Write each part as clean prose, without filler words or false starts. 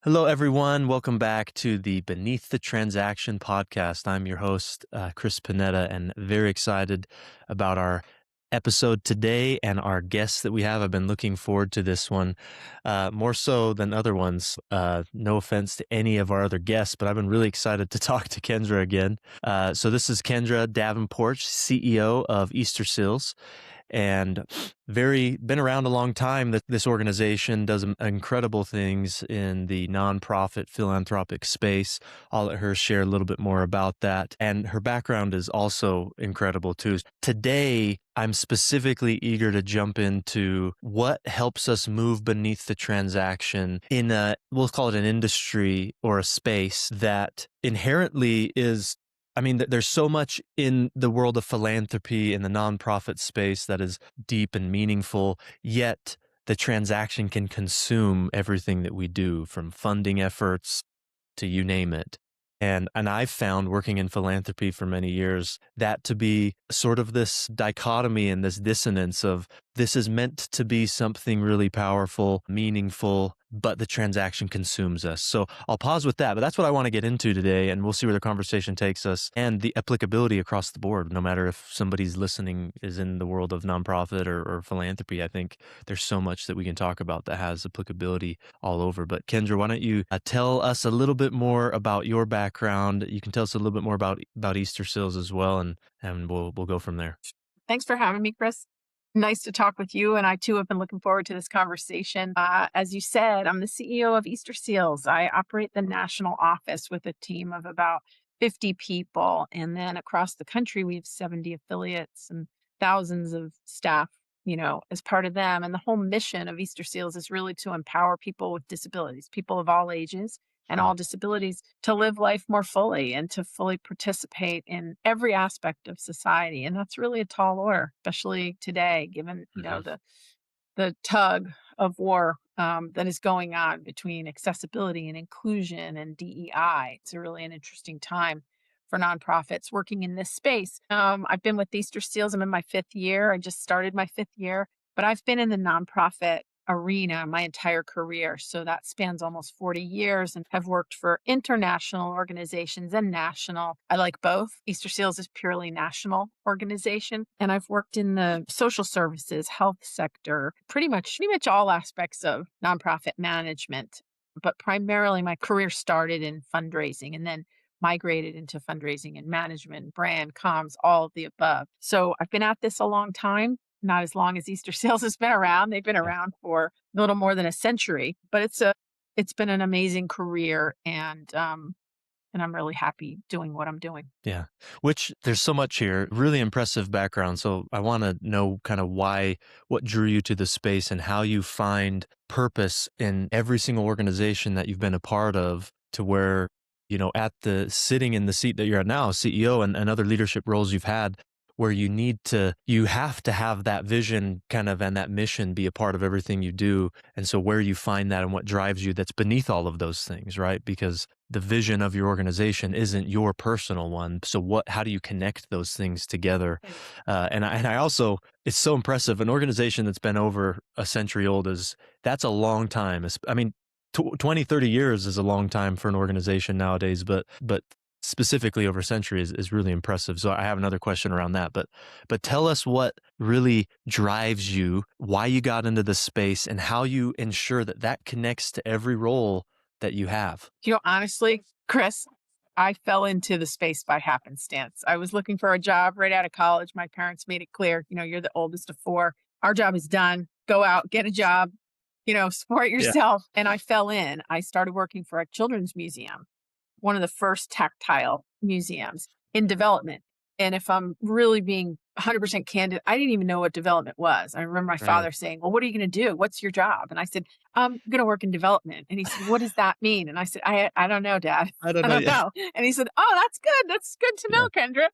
Hello, everyone. Welcome back to the Beneath the Transaction podcast. I'm your host, Chris Pineda, and very excited about our episode today and our guests that we have. I've been looking forward to this one more so than other ones. No offense to any of our other guests, but I've been really excited to talk to Kendra again. So this is Kendra Davenport, CEO of Easterseals, and been around a long time. That this organization does incredible things in the nonprofit philanthropic space. I'll let her share a little bit more about that, and her background is also incredible too. Today, I'm specifically eager to jump into what helps us move beneath the transaction in we'll call it an industry or a space that inherently is, there's so much in the world of philanthropy in the nonprofit space that is deep and meaningful, yet the transaction can consume everything that we do, from funding efforts to you name it. And I've found, working in philanthropy for many years, that to be sort of this dichotomy and this dissonance of this is meant to be something really powerful, meaningful, but the transaction consumes us. So I'll pause with that, but that's what I want to get into today, and we'll see where the conversation takes us and the applicability across the board, no matter if somebody's listening is in the world of nonprofit or philanthropy. I think there's so much that we can talk about that has applicability all over. But Kendra, why don't you tell us a little bit more about your background? You can tell us a little bit more about Easterseals as well, and we'll go from there. Thanks for having me, Chris. Nice to talk with you. And I too have been looking forward to this conversation. As you said, I'm the CEO of Easterseals. I operate the national office with a team of about 50 people. And then across the country, we have 70 affiliates and thousands of staff, as part of them. And the whole mission of Easterseals is really to empower people with disabilities, people of all ages and all disabilities, to live life more fully and to fully participate in every aspect of society. And that's really a tall order, especially today, given, the tug of war that is going on between accessibility and inclusion and DEI. It's really an interesting time for nonprofits working in this space. I've been with Easterseals. I'm in my fifth year. I just started my fifth year, but I've been in the nonprofit arena my entire career. So that spans almost 40 years, and have worked for international organizations and national. I like both. Easterseals is purely national organization, and I've worked in the social services, health sector, pretty much all aspects of nonprofit management. But primarily my career started in fundraising and then migrated into fundraising and management, brand, comms, all of the above. So I've been at this a long time. Not as long as Easterseals has been around. They've been around for a little more than a century, but it's been an amazing career, and I'm really happy doing what I'm doing. Yeah, which there's so much here, really impressive background. So I want to know kind of what drew you to the space and how you find purpose in every single organization that you've been a part of, to where, sitting in the seat that you're at now, CEO, and other leadership roles you've had, where you have to have that vision kind of and that mission be a part of everything you do. And so where you find that and what drives you, that's beneath all of those things, right? Because the vision of your organization isn't your personal one. So how do you connect those things together? And I also, it's so impressive. An organization that's been over a century old that's a long time. 20, 30 years is a long time for an organization nowadays, but specifically over a century is really impressive. So I have another question around that, but tell us what really drives you, why you got into this space, and how you ensure that connects to every role that you have. Honestly, Chris, I fell into the space by happenstance. I was looking for a job right out of college. My parents made it clear, you're the oldest of four. Our job is done. Go out, get a job, support yourself. Yeah. And I fell in. I started working for a children's museum, one of the first tactile museums in development. And if I'm really being 100% candid, I didn't even know what development was. I remember my father saying, well, what are you going to do? What's your job? And I said, I'm going to work in development. And he said, what does that mean? And I said, I don't know, Dad. I don't know. And he said, oh, that's good. That's good to know, Kendra.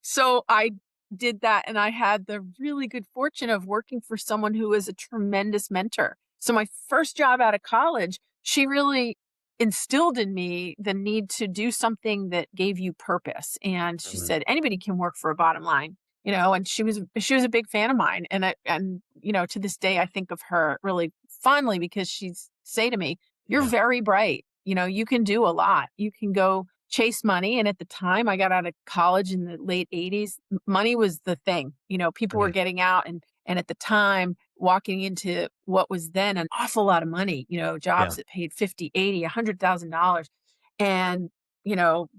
So I did that. And I had the really good fortune of working for someone who was a tremendous mentor. So my first job out of college, she really instilled in me the need to do something that gave you purpose. And she said, anybody can work for a bottom line, and she was a big fan of mine. And to this day, I think of her really fondly, because she'd say to me, You're Yeah. very bright. You can do a lot. You can go chase money. And at the time I got out of college in the late 80s, money was the thing. People were Mhm. getting out and at the time walking into what was then an awful lot of money, Yeah. jobs that paid 50, 80, $100,000. And,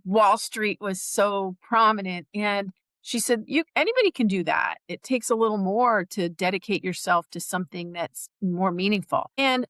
Wall Street was so prominent. And she said, "You anybody can do that. It takes a little more to dedicate yourself to something that's more meaningful." And,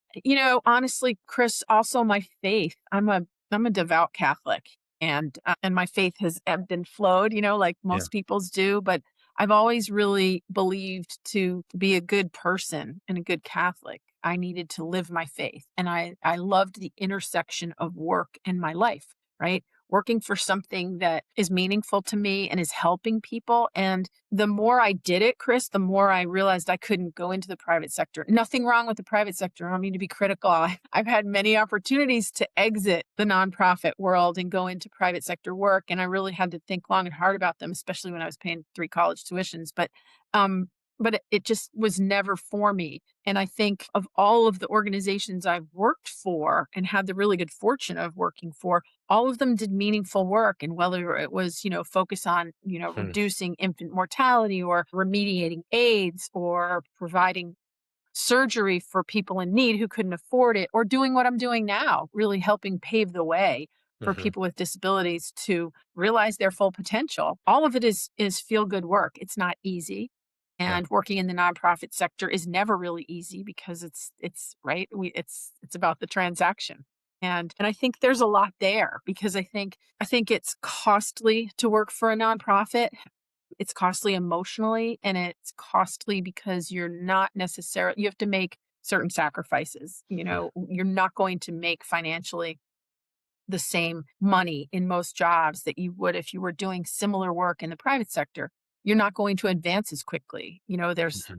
honestly, Chris, also my faith. I'm a devout Catholic, and my faith has ebbed and flowed, like Yeah. most people's do, but I've always really believed to be a good person and a good Catholic, I needed to live my faith. And I loved the intersection of work and my life, right? Working for something that is meaningful to me and is helping people. And the more I did it, Chris, the more I realized I couldn't go into the private sector. Nothing wrong with the private sector. I don't mean to be critical. I've had many opportunities to exit the nonprofit world and go into private sector work. And I really had to think long and hard about them, especially when I was paying 3 college tuitions. Um, but it just was never for me. And I think of all of the organizations I've worked for and had the really good fortune of working for, all of them did meaningful work. And whether it was, focus on, Hmm. reducing infant mortality or remediating AIDS or providing surgery for people in need who couldn't afford it, or doing what I'm doing now, really helping pave the way for Hmm. people with disabilities to realize their full potential. All of it is feel good work. It's not easy. Yeah. And working in the nonprofit sector is never really easy because it's right. It's about the transaction. And I think there's a lot there because I think it's costly to work for a nonprofit. It's costly emotionally, and it's costly because you have to make certain sacrifices. You're not going to make financially the same money in most jobs that you would if you were doing similar work in the private sector. You're not going to advance as quickly. Mhm.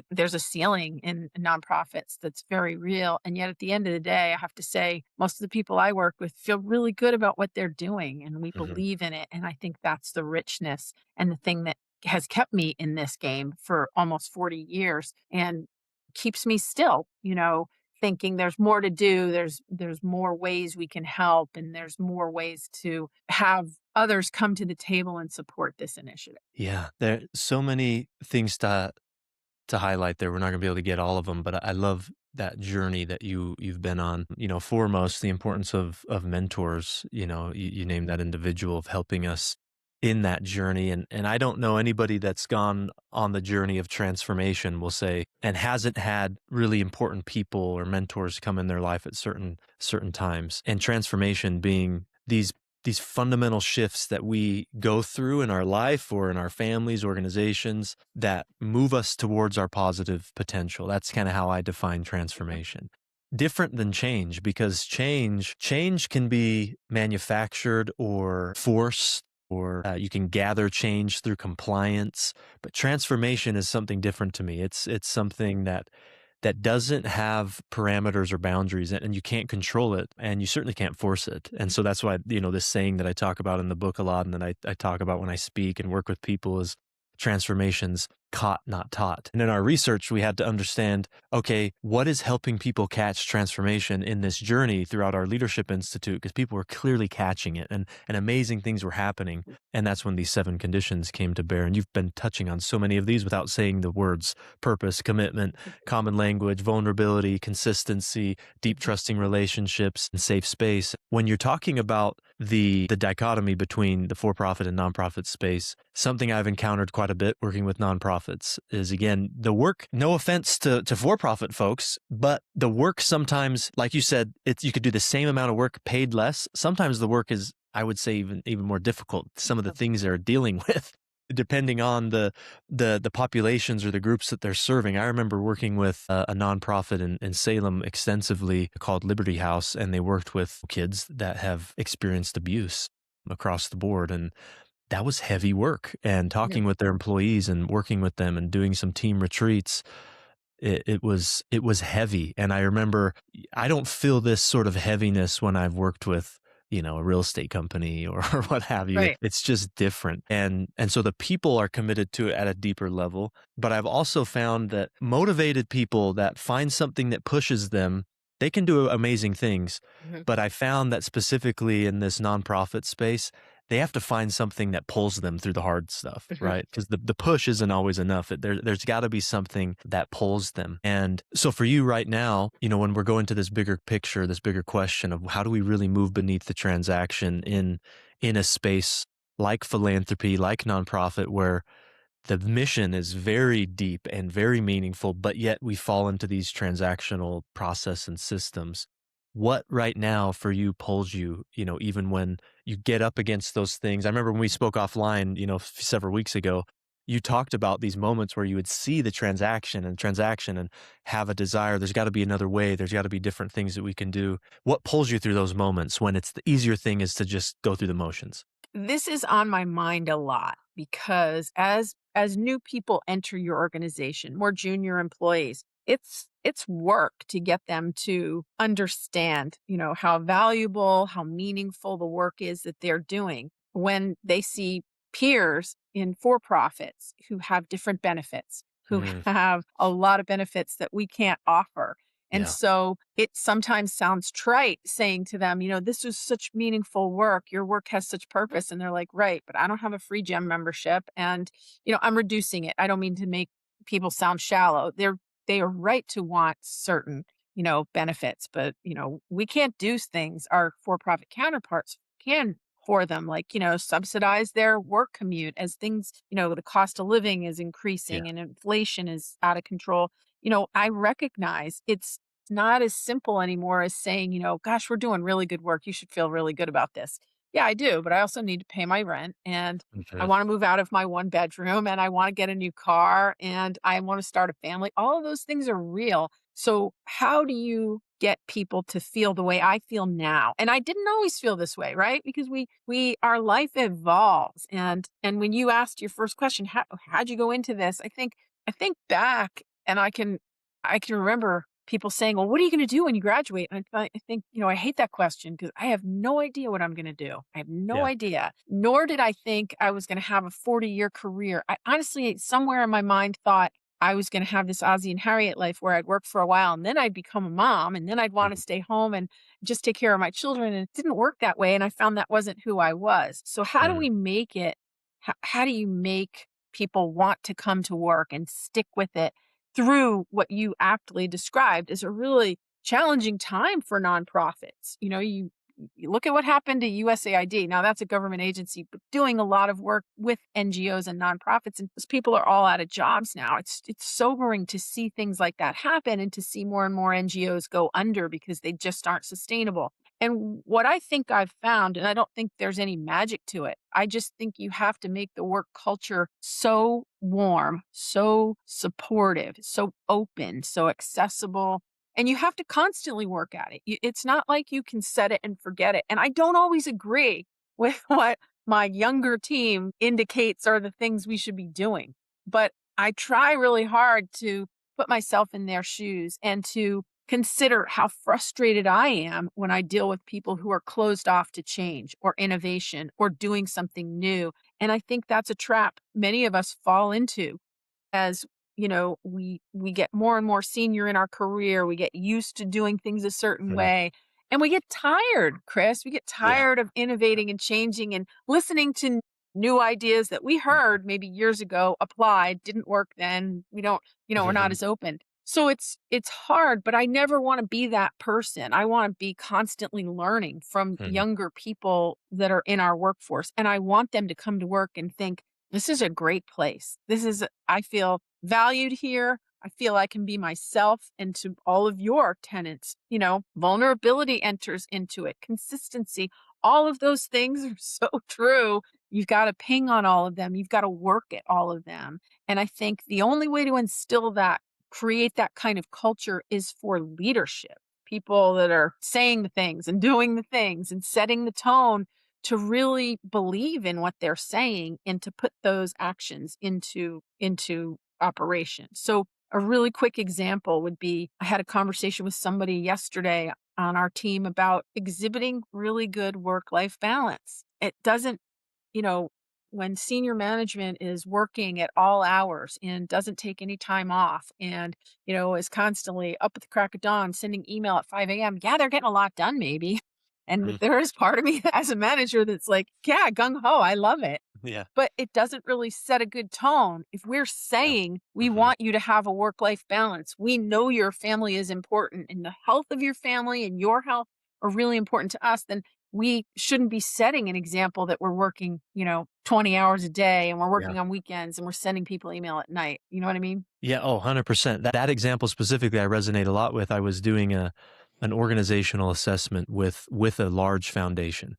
There's a ceiling in nonprofits that's very real. And yet at the end of the day, I have to say most of the people I work with feel really good about what they're doing and we Mhm. believe in it. And I think that's the richness and the thing that has kept me in this game for almost 40 years and keeps me still, thinking there's more to do, there's more ways we can help, and there's more ways to have others come to the table and support this initiative. Yeah, there so many things to highlight there. We're not gonna be able to get all of them, but I love that journey that you've been on. Foremost, the importance of mentors. You named that individual of helping us in that journey, and I don't know anybody that's gone on the journey of transformation, we'll say, and hasn't had really important people or mentors come in their life at certain times. And transformation being these fundamental shifts that we go through in our life or in our families, organizations that move us towards our positive potential. That's kind of how I define transformation. Different than change, because change can be manufactured or forced, or you can gather change through compliance. But transformation is something different to me. It's something that doesn't have parameters or boundaries, and you can't control it, and you certainly can't force it. And so that's why, this saying that I talk about in the book a lot, and that I talk about when I speak and work with people, is transformations caught, not taught. And in our research, we had to understand, okay, what is helping people catch transformation in this journey throughout our Leadership Institute? Because people were clearly catching it, and amazing things were happening. And that's when these 7 conditions came to bear. And you've been touching on so many of these without saying the words: purpose, commitment, common language, vulnerability, consistency, deep trusting relationships, and safe space. When you're talking about the dichotomy between the for-profit and nonprofit space, something I've encountered quite a bit working with nonprofits is, again, the work. No offense to for-profit folks, but the work sometimes, like you said, you could do the same amount of work paid less. Sometimes the work is, I would say, even more difficult. Some of the things they're dealing with, depending on the populations or the groups that they're serving. I remember working with a nonprofit in Salem extensively called Liberty House, and they worked with kids that have experienced abuse across the board. And that was heavy work. And Yeah. talking with their employees and working with them and doing some team retreats, it was heavy. And I remember, I don't feel this sort of heaviness when I've worked with, a real estate company or, or what have you. Right. It's just different. And so the people are committed to it at a deeper level. But I've also found that motivated people that find something that pushes them they can do amazing things, Mhm. but I found that specifically in this nonprofit space, they have to find something that pulls them through the hard stuff, Mhm. right? Because the push isn't always enough. There's got to be something that pulls them. And so for you right now, when we're going to this bigger picture, this bigger question of how do we really move beneath the transaction in a space like philanthropy, like nonprofit, where the mission is very deep and very meaningful, but yet we fall into these transactional process and systems. What right now for you pulls you, even when you get up against those things? I remember when we spoke offline, several weeks ago, you talked about these moments where you would see the transaction and have a desire. There's got to be another way. There's got to be different things that we can do. What pulls you through those moments when it's the easier thing is to just go through the motions? This is on my mind a lot because as new people enter your organization, more junior employees, it's work to get them to understand, how valuable, how meaningful the work is that they're doing when they see peers in for profits who have different benefits, who Mm, have a lot of benefits that we can't offer. And yeah. so it sometimes sounds trite saying to them, this is such meaningful work. Your work has such purpose. And they're like, right, but I don't have a free gym membership. And, I'm reducing it. I don't mean to make people sound shallow. They are right to want certain, benefits, but, we can't do things our for profit counterparts can for them, like, subsidize their work commute as things, the cost of living is Yeah. increasing and inflation is out of control. I recognize it's not as simple anymore as saying, gosh, we're doing really good work. You should feel really good about this. Yeah, I do, but I also need to pay my rent and I Mhm. want to move out of my one bedroom and I want to get a new car and I want to start a family. All of those things are real. So, how do you get people to feel the way I feel now? And I didn't always feel this way, right? Because we our life evolves. And when you asked your first question, how'd you go into this? I think back and I can remember people saying, "Well, what are you going to do when you graduate?" And I think, I hate that question because I have no idea what I'm going to do. I have no Yeah. idea. Nor did I think I was going to have a 40-year career. I honestly, somewhere in my mind, thought I was going to have this Ozzie and Harriet life where I'd work for a while and then I'd become a mom and then I'd want to Mhm. stay home and just take care of my children. And it didn't work that way. And I found that wasn't who I was. So, how do Mm. we make it? How do you make people want to come to work and stick with it through what you aptly described as a really challenging time for nonprofits? You look at what happened to USAID. Now that's a government agency, but doing a lot of work with NGOs and nonprofits, and those people are all out of jobs now. It's sobering to see things like that happen and to see more and more NGOs go under because they just aren't sustainable. And what I think I've found, and I don't think there's any magic to it, I just think you have to make the work culture so warm, so supportive, so open, so accessible. And you have to constantly work at it. It's not like you can set it and forget it. And I don't always agree with what my younger team indicates are the things we should be doing. But I try really hard to put myself in their shoes and to consider how frustrated I am when I deal with people who are closed off to change or innovation or doing something new. And I think that's a trap many of us fall into as we get more and more senior in our career, we get used to doing things a certain Mhm. way, and we get tired, Chris. We get Yeah. tired of innovating and changing and listening to new ideas that we Mhm. heard maybe years ago, applied, didn't work then. We don't, we're not Mhm. as open. So it's hard, but I never want to be that person. I want to be constantly learning from Mhm. younger people that are in our workforce, and I want them to come to work and think, this is a great place. I feel valued here. I feel I can be myself. And to all of your tenants, vulnerability enters into it, consistency, all of those things are so true. You've got to ping on all of them. You've got to work at all of them. And I think the only way to instill that, create that kind of culture is for leadership. People that are saying the things and doing the things and setting the tone to really believe in what they're saying and to put those actions into operation. So a really quick example would be I had a conversation with somebody yesterday on our team about exhibiting really good work-life balance. It doesn't, you know, when senior management is working at all hours and doesn't take any time off and, is constantly up at the crack of dawn sending email at 5 a.m., yeah, they're getting a lot done maybe. And Mhm. there is part of me as a manager that's like, yeah, gung ho, I love it. Yeah. But it doesn't really set a good tone. If we're Yeah. saying we Mhm. want you to have a work life balance, we know your family is important and the health of your family and your health are really important to us, then we shouldn't be setting an example that we're working, 20 hours a day and we're Yeah. working on weekends and we're sending people email at night. You know what I mean? Yeah, oh, 100%. That example specifically I resonate a lot with. I was doing an organizational assessment with a large foundation,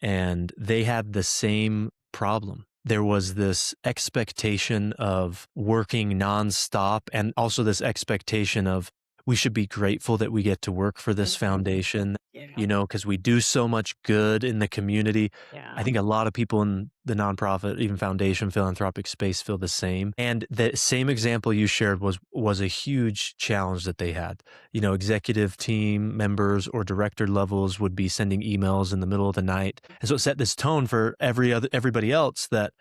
and they had the same problem. There was this expectation of working nonstop and also this expectation of we should be grateful that we get to work for this Mhm. foundation, Yeah. because we do so much good in the community. I Yeah. think a lot of people in the nonprofit, even foundation philanthropic space feel the same. And the same example you shared was a huge challenge that they had. Executive team members or director levels would be sending emails in the middle of the night. And so it set this tone for everybody else that,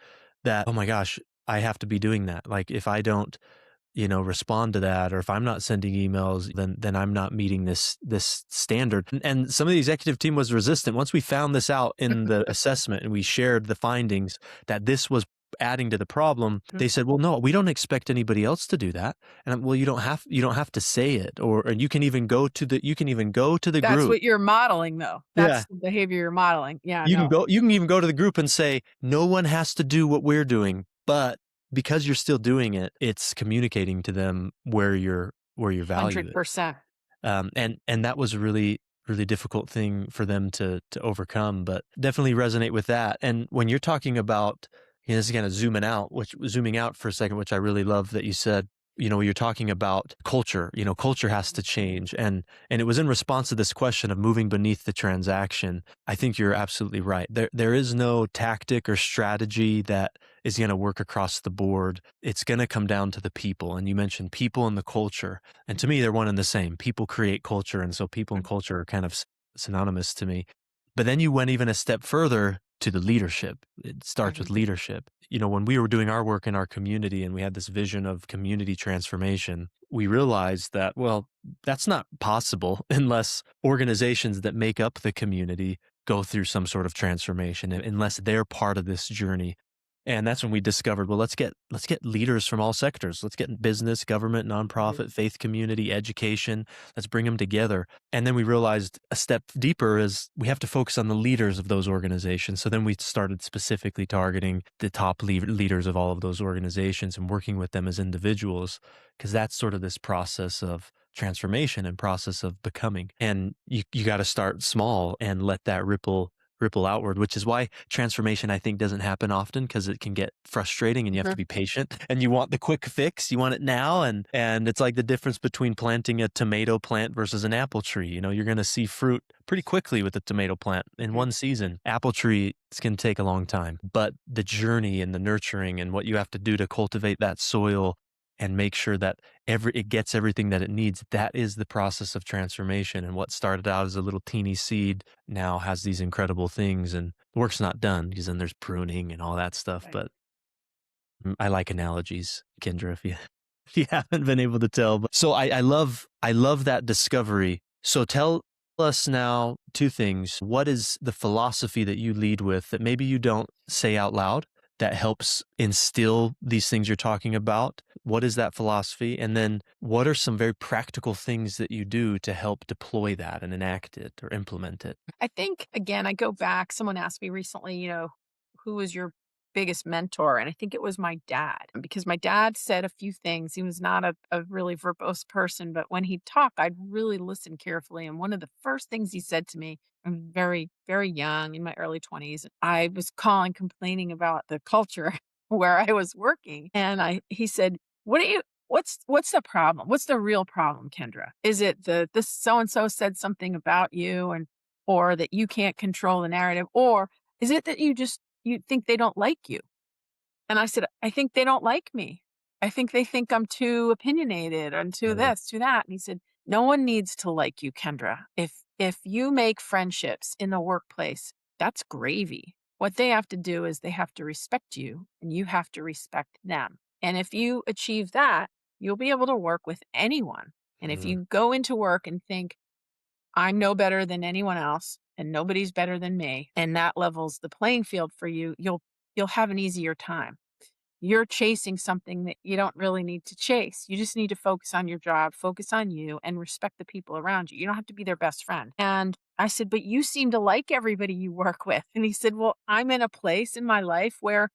oh my gosh, I have to be doing that. Like if I don't, respond to that, or if I'm not sending emails, then I'm not meeting this standard. And some of the executive team was resistant. Once we found this out in the assessment and we shared the findings that this was adding to the problem, they said, "Well, no, we don't expect anybody else to do that." And well, you don't have to say it, or you can even go to the That's group. what you're modeling, though. Yeah. That's the behavior you're modeling. Yeah, You can no. go you can even go to the group and say, "No one has to do what we're doing," but because you're still doing it, it's communicating to them where your value is. 100%. And that was a really, really difficult thing for them to overcome, but definitely resonate with that. And when you're talking about, this is kind of zooming out for a second, which I really love that you said, you're talking about culture. Culture has to change, and it was in response to this question of moving beneath the transaction. I think you're absolutely right. There is no tactic or strategy that is going to work across the board. It's going to come down to the people, and you mentioned people and the culture. And to me, they're one and the same. People create culture, and so people and culture are kind of synonymous to me. But then you went even a step further to the leadership. It starts with Mhm. leadership. When we were doing our work in our community and we had this vision of community transformation, we realized that, well, that's not possible unless organizations that make up the community go through some sort of transformation, unless they're part of this journey. And that's when we discovered, well, let's get leaders from all sectors. Let's get business, government, Mhm. nonprofit, faith community, education. Let's bring them together. And then we realized a step deeper is we have to focus on the leaders of those organizations. So then we started specifically targeting the top leaders of all of those organizations and working with them as individuals, because that's sort of this process of transformation and process of becoming. And you got to start small and let that ripple outward, which is why transformation, I think, doesn't happen often, because it can get frustrating and you have to Mhm. be patient and you want the quick fix. You want it now. And it's like the difference between planting a tomato plant versus an apple tree. You're going to see fruit pretty quickly with the tomato plant in Mhm. one season. Apple tree, it's going to take a long time, but the journey and the nurturing and what you have to do to cultivate that soil and make sure that it gets everything that it needs, that is the process of transformation. And what started out as a little teeny seed now has these incredible things, and the work's not done because then there's pruning and all that stuff. Right. But I like analogies, Kendra, if you if you haven't been able to tell. But so I love that discovery. So tell us now two things. What is the philosophy that you lead with that maybe you don't say out loud that helps instill these things you're talking about? What is that philosophy? And then what are some very practical things that you do to help deploy that and enact it or implement it? I think, again, I go back. Someone asked me recently, who was your biggest mentor? And I think it was my dad, because my dad said a few things. He was not a really verbose person, but when he'd talk, I'd really listen carefully. And one of the first things he said to me, I'm very, very young in my early 20s, I was calling, complaining about the culture where I was working. And he said, what's the problem? What's the real problem, Kendra? Is it this so and so said something about you and or that you can't control the narrative? Or is it that you think they don't like you? And I said, I think they don't like me. I think they think I'm too opinionated and too Yeah. this, too that. And he said, no one needs to like you, Kendra. If you make friendships in the workplace, that's gravy. What they have to do is they have to respect you and you have to respect them. And if you achieve that, you'll be able to work with anyone. And if Mhm. you go into work and think, I'm no better than anyone else and nobody's better than me, and that levels the playing field for you, you'll have an easier time. You're chasing something that you don't really need to chase. You just need to focus on your job, focus on you, and respect the people around you. You don't have to be their best friend. And I said, but you seem to like everybody you work with. And he said, well, I'm in a place in my life where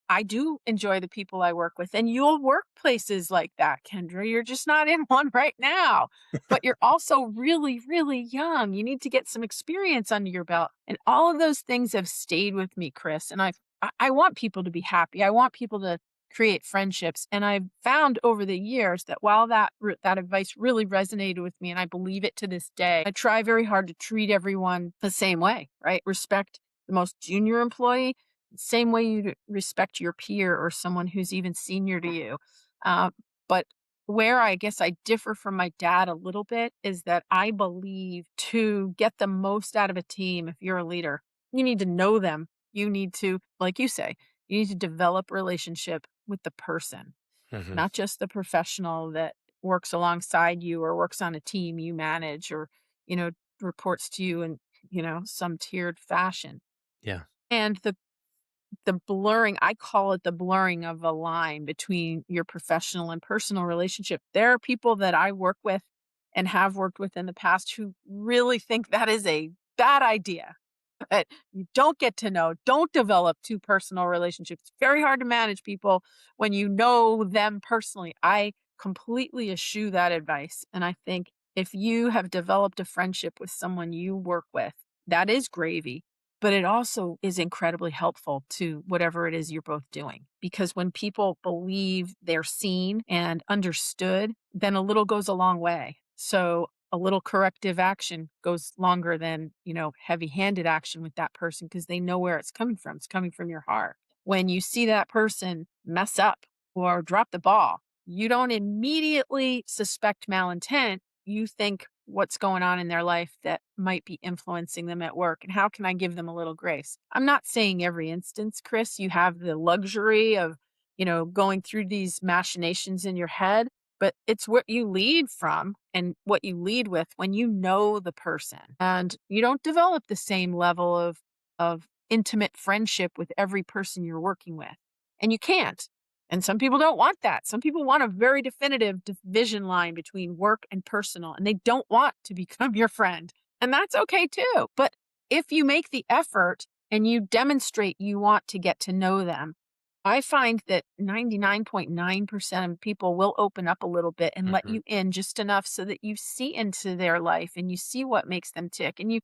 I do enjoy the people I work with, and you'll work places like that, Kendra. You're just not in one right now, but you're also really, really young. You need to get some experience under your belt. And all of those things have stayed with me, Chris. And I want people to be happy. I want people to create friendships. And I've found over the years that while that advice really resonated with me, and I believe it to this day, I try very hard to treat everyone the same way, right? Respect the most junior employee same way you respect your peer or someone who's even senior to you. Uh, but where I guess I differ from my dad a little bit is that I believe to get the most out of a team, if you're a leader, you need to know them. You need to, like you say, you need to develop relationship with the person, Mhm. not just the professional that works alongside you or works on a team you manage or, you know, reports to you in, some tiered fashion. Yeah. And the blurring, I call it the blurring of a line between your professional and personal relationship. There are people that I work with and have worked with in the past who really think that is a bad idea. That you don't get to know, don't develop too personal relationships. It's very hard to manage people when you know them personally. I completely eschew that advice. And I think if you have developed a friendship with someone you work with, that is gravy, but it also is incredibly helpful to whatever it is you're both doing. Because when people believe they're seen and understood, then a little goes a long way. So a little corrective action goes longer than, heavy-handed action with that person because they know where it's coming from. It's coming from your heart. When you see that person mess up or drop the ball, you don't immediately suspect malintent. You think what's going on in their life that might be influencing them at work and how can I give them a little grace? I'm not saying every instance, Chris, you have the luxury of, going through these machinations in your head, but it's what you lead from and what you lead with when you know the person. And you don't develop the same level of intimate friendship with every person you're working with. And you can't. And some people don't want that. Some people want a very definitive division line between work and personal, and they don't want to become your friend. And that's okay too. But if you make the effort and you demonstrate you want to get to know them, I find that 99.9% of people will open up a little bit and let Mhm. you in just enough so that you see into their life and you see what makes them tick. And you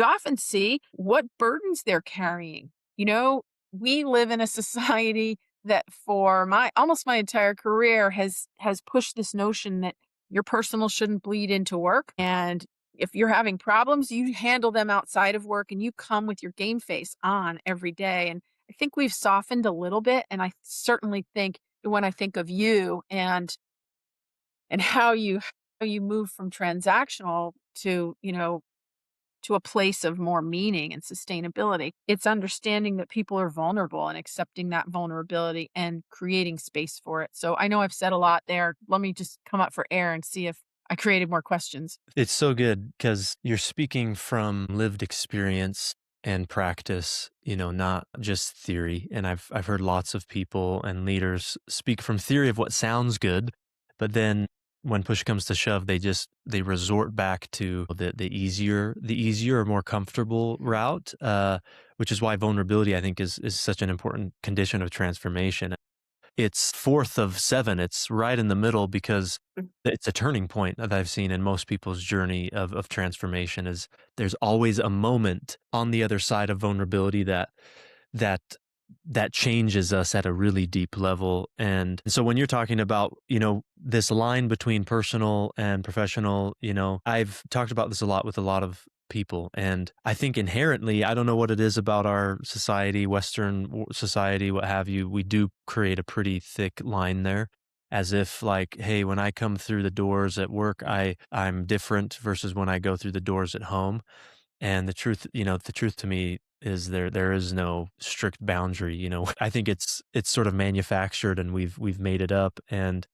often see what burdens they're carrying. You know, we live in a society that for my almost my entire career has pushed this notion that your personal shouldn't bleed into work. And if you're having problems, you handle them outside of work and you come with your game face on every day. And I think we've softened a little bit, and I certainly think when I think of you and how you move from transactional to, to a place of more meaning and sustainability, it's understanding that people are vulnerable and accepting that vulnerability and creating space for it. So I know I've said a lot there. Let me just come up for air and see if I created more questions. It's so good because you're speaking from lived experience and practice, not just theory. And I've heard lots of people and leaders speak from theory of what sounds good, but then when push comes to shove, they resort back to the easier or more comfortable route, which is why vulnerability I think is such an important condition of transformation. It's fourth of 7, it's right in the middle because it's a turning point that I've seen in most people's journey of transformation is there's always a moment on the other side of vulnerability that that changes us at a really deep level. And so when you're talking about, this line between personal and professional, I've talked about this a lot with a lot of people. And I think inherently, I don't know what it is about our society, society, what have you, we do create a pretty thick line there. As if like, hey, when I come through the doors at work, I'm different versus when I go through the doors at home. And the truth to me there is no strict boundary, you know. I think it's sort of manufactured and we've made it up. And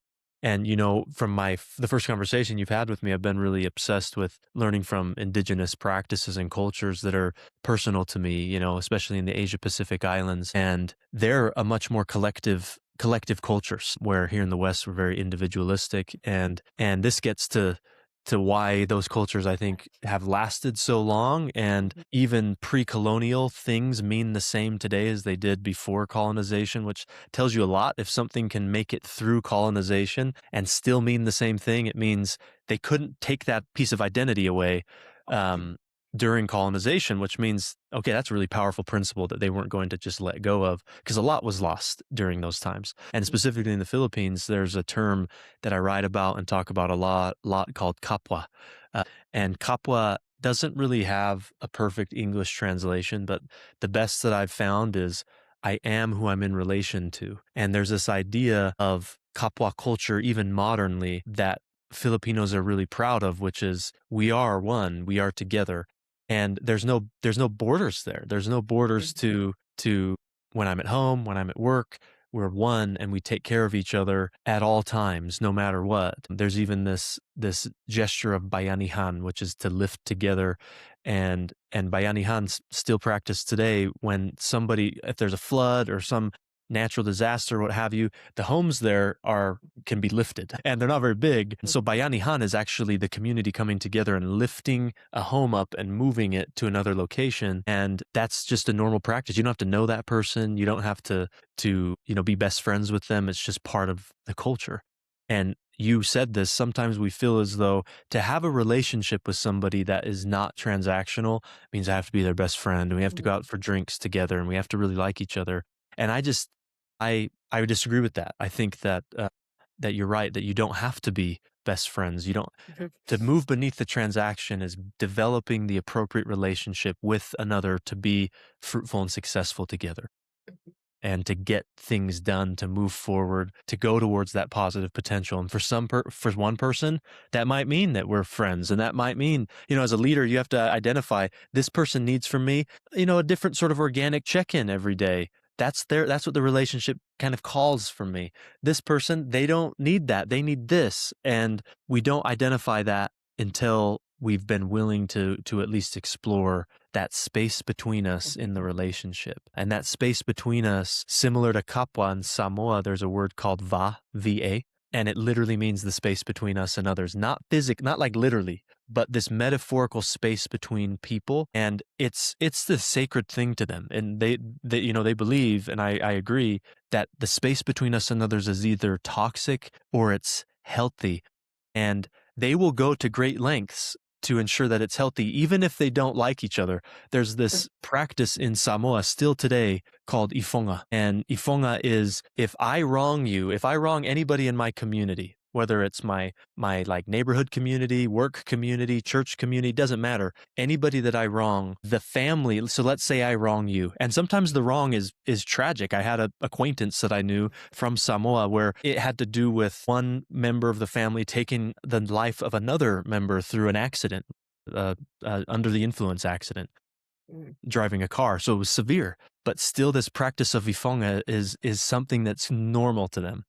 you know, from the first conversation you've had with me, I've been really obsessed with learning from indigenous practices and cultures that are personal to me, you know, especially in the Asia Pacific islands. And they're a much more collective cultures, where here in the West we're very individualistic. And this gets to why those cultures, I think, have lasted so long. And even pre-colonial things mean the same today as they did before colonization, which tells you a lot. If something can make it through colonization and still mean the same thing, it means they couldn't take that piece of identity away um, during colonization, which means, okay, that's a really powerful principle that they weren't going to just let go of, because a lot was lost during those times. And specifically in the Philippines, there's a term that I write about and talk about a lot called kapwa. And kapwa doesn't really have a perfect English translation, but the best that I've found is I am who I'm in relation to. And there's this idea of kapwa culture, even modernly, that Filipinos are really proud of, which is we are one, we are together. And there's no borders there. There's no borders to when I'm at home, when I'm at work. We're one and we take care of each other at all times, no matter what. There's even this gesture of bayanihan, which is to lift together, and bayanihan's still practiced today when somebody, if there's a flood or some natural disaster, what have you, the homes there can be lifted, and they're not very big. And so bayanihan is actually the community coming together and lifting a home up and moving it to another location. And that's just a normal practice. You don't have to know that person. You don't have to be best friends with them. It's just part of the culture. And you said this, sometimes we feel as though to have a relationship with somebody that is not transactional means I have to be their best friend, and we have to go out for drinks together, and we have to really like each other. And I would disagree with that. I think that you're right, that you don't have to be best friends. You don't. To move beneath the transaction is developing the appropriate relationship with another to be fruitful and successful together, and to get things done, to move forward, to go towards that positive potential. And for one person, that might mean that we're friends, and that might mean, as a leader, you have to identify this person needs from me, a different sort of organic check-in every day. That's what the relationship kind of calls from me. This person, they don't need that. They need this. And we don't identify that until we've been willing to at least explore that space between us in the relationship. And that space between us, similar to kapwa in Samoa, there's a word called va, and it literally means the space between us and others. Not like literally, but this metaphorical space between people. And it's the sacred thing to them. And they believe, and I agree, that the space between us and others is either toxic or it's healthy. And they will go to great lengths to ensure that it's healthy, even if they don't like each other. There's this practice in Samoa still today called ifonga. And ifonga is, if I wrong anybody in my community, whether it's my like neighborhood community, work community, church community, doesn't matter. Anybody that I wrong, the family, so let's say I wrong you. And sometimes the wrong is tragic. I had an acquaintance that I knew from Samoa where it had to do with one member of the family taking the life of another member through an accident, under the influence accident, driving a car. So it was severe. But still, this practice of ifonga is something that's normal to them,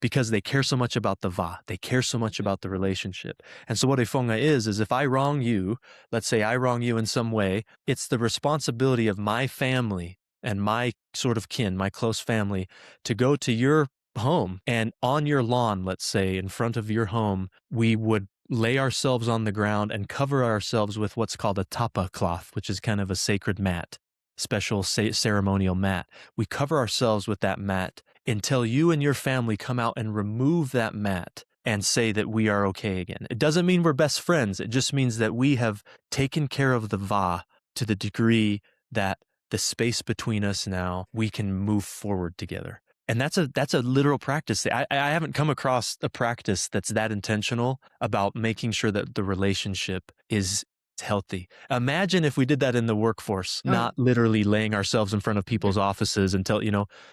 because they care so much about the va. They care so much about the relationship. And so what ifonga is if I wrong you, let's say I wrong you in some way, it's the responsibility of my family and my sort of kin, my close family, to go to your home, and on your lawn, let's say, in front of your home, we would lay ourselves on the ground and cover ourselves with what's called a tapa cloth, which is kind of a sacred mat, special ceremonial mat. We cover ourselves with that mat until you and your family come out and remove that mat and say that we are okay again. It doesn't mean we're best friends. It just means that we have taken care of the va to the degree that the space between us now, we can move forward together. And that's a literal practice. I haven't come across a practice that's that intentional about making sure that the relationship is healthy. Imagine if we did that in the workforce, not literally laying ourselves in front of people's offices until,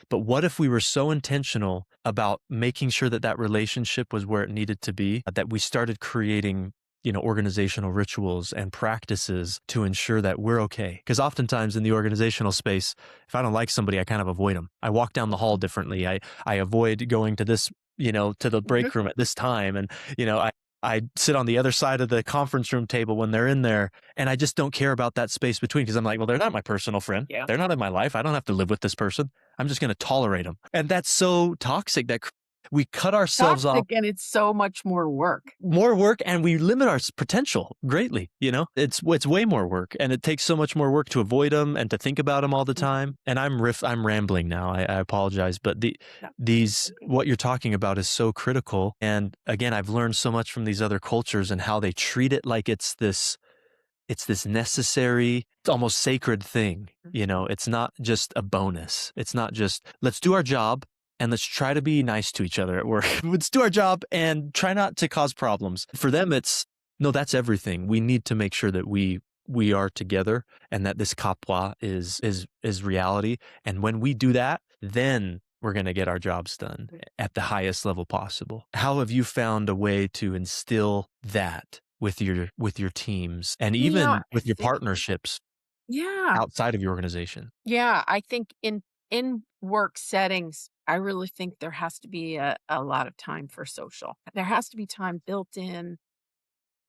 but what if we were so intentional about making sure that relationship was where it needed to be, that we started creating, organizational rituals and practices to ensure that we're okay. Because oftentimes in the organizational space, if I don't like somebody, I kind of avoid them. I walk down the hall differently. I avoid going to this, to the Mhm. break room at this time. And, I sit on the other side of the conference room table when they're in there, and I just don't care about that space between because I'm like, well, they're not my personal friend. Yeah. They're not in my life. I don't have to live with this person. I'm just going to tolerate them. And that's so toxic that we cut ourselves off Toxic, and it's so much more work. more work and we limit our potential greatly. It's way more work, and it takes so much more work to avoid them and to think about them all the Mhm. time. And I'm rambling now. I apologize, but No, these okay. what you're talking about is so critical. And again, I've learned so much from these other cultures and how they treat it like it's this necessary, it's almost sacred thing. Mhm. It's not just a bonus. It's not just let's do our job and let's try to be nice to each other at work. Let's do our job and try not to cause problems. For them, it's no, that's everything. We need to make sure that we are together and that this kapwa is reality. And when we do that, then we're going to get our jobs done at the highest level possible. How have you found a way to instill that with your teams and I even with your think partnerships yeah. outside of your organization? Yeah, I think in work settings, I really think there has to be a lot of time for social. There has to be time built in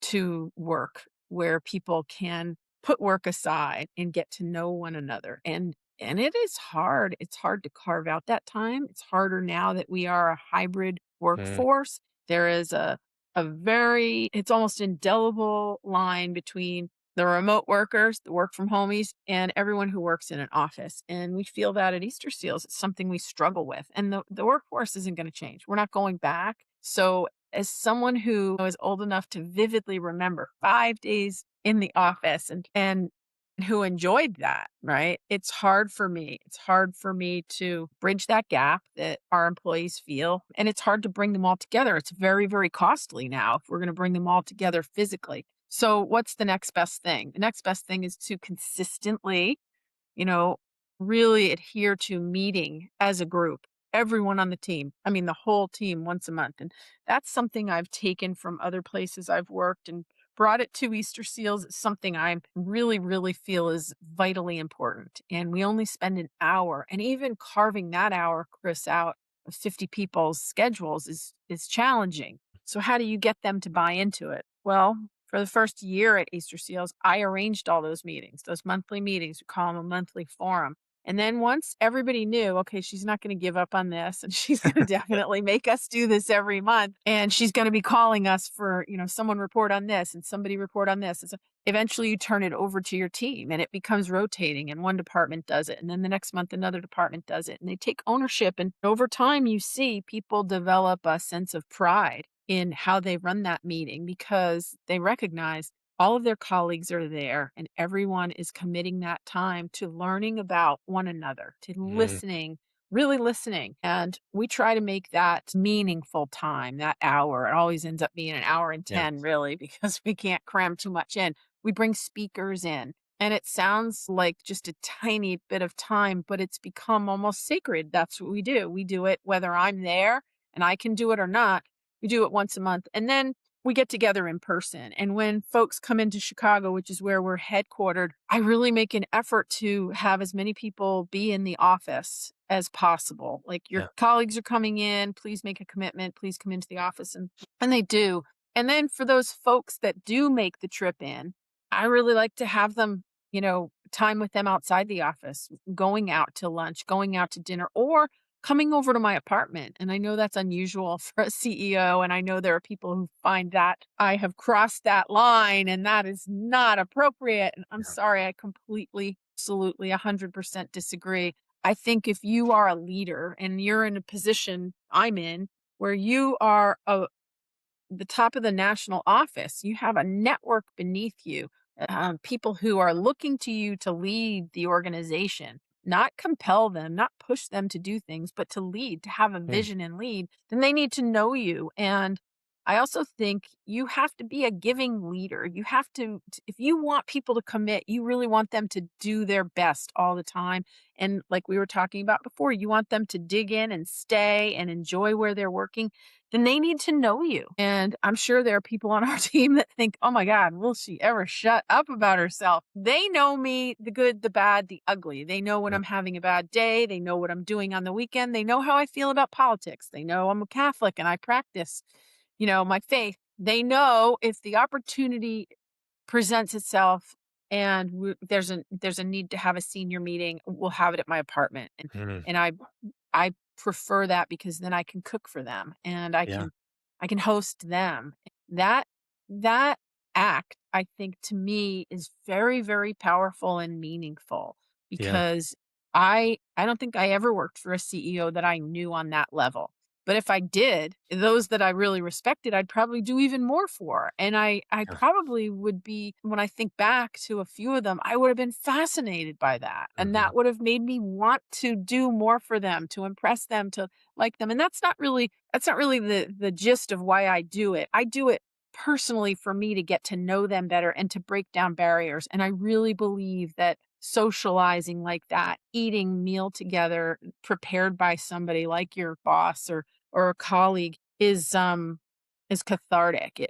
to work where people can put work aside and get to know one another. And it is hard. It's hard to carve out that time. It's harder now that we are a hybrid Mm, workforce. There is a very it's almost indelible line between the remote workers, the work from homies, and everyone who works in an office. And we feel that at Easter Seals. It's something we struggle with. And the workforce isn't going to change. We're not going back. So as someone who is old enough to vividly remember 5 days in the office and who enjoyed that, right? It's hard for me. It's hard for me to bridge that gap that our employees feel, and it's hard to bring them all together. It's very, very costly now if we're gonna bring them all together physically. So, what's the next best thing? The next best thing is to consistently you know, really adhere to meeting as a group, everyone on the team. I mean, the whole team once a month. And that's something I've taken from other places I've worked and brought it to Easter Seals. It's something I really, really feel is vitally important. And we only spend an hour. And even carving that hour, Chris, out of 50 people's schedules is challenging. So how do you get them to buy into it? Well, for the first year at Easter Seals, I arranged all those meetings, those monthly meetings. We call them a monthly forum. And then once everybody knew, okay, she's not going to give up on this and she's going to definitely make us do this every month. And she's going to be calling us for, someone report on this and somebody report on this. And so eventually you turn it over to your team and it becomes rotating and one department does it. And then the next month, another department does it and they take ownership. And over time, you see people develop a sense of pride in how they run that meeting because they recognize all of their colleagues are there and everyone is committing that time to learning about one another, to mm, listening, really listening. And we try to make that meaningful time, that hour. It always ends up being an hour and yeah. 10, really, because we can't cram too much in. We bring speakers in. And it sounds like just a tiny bit of time, but it's become almost sacred. That's what we do. We do it whether I'm there and I can do it or not. We do it once a month. And then we get together in person. And when folks come into Chicago, which is where we're headquartered, I really make an effort to have as many people be in the office as possible. Like your Yeah. colleagues are coming in, please make a commitment, please come into the office and they do. And then for those folks that do make the trip in, I really like to have them, time with them outside the office, going out to lunch, going out to dinner, or coming over to my apartment. And I know that's unusual for a CEO. And I know there are people who find that I have crossed that line and that is not appropriate. And I'm Yeah. sorry, I completely, absolutely 100% disagree. I think if you are a leader and you're in a position I'm in where you are the top of the national office. You have a network beneath you, people who are looking to you to lead the organization, not compel them, not push them to do things, but to lead, to have a Mm, vision and lead. Then they need to know you. And I also think you have to be a giving leader. You have to, if you want people to commit, you really want them to do their best all the time. And like we were talking about before, you want them to dig in and stay and enjoy where they're working, then they need to know you. And I'm sure there are people on our team that think, oh my God, will she ever shut up about herself? They know me, the good, the bad, the ugly. They know when Yeah. I'm having a bad day. They know what I'm doing on the weekend. They know how I feel about politics. They know I'm a Catholic and I practice, my faith. They know if the opportunity presents itself and there's a need to have a senior meeting, we'll have it at my apartment. And Mm, and I prefer that because then I can cook for them and yeah. I can host them. That that act, I think, to me is very, very powerful and meaningful Yeah. because I don't think I ever worked for a CEO that I knew on that level. But if I did, those that I really respected, I'd probably do even more for. And I Yeah. probably would be, when I think back to a few of them, I would have been fascinated by that. And Mhm. that would have made me want to do more for them, to impress them, to like them. And that's not really the gist of why I do it. I do it personally for me to get to know them better and to break down barriers. And I really believe that socializing like that, eating meal together prepared by somebody like your boss or a colleague is cathartic.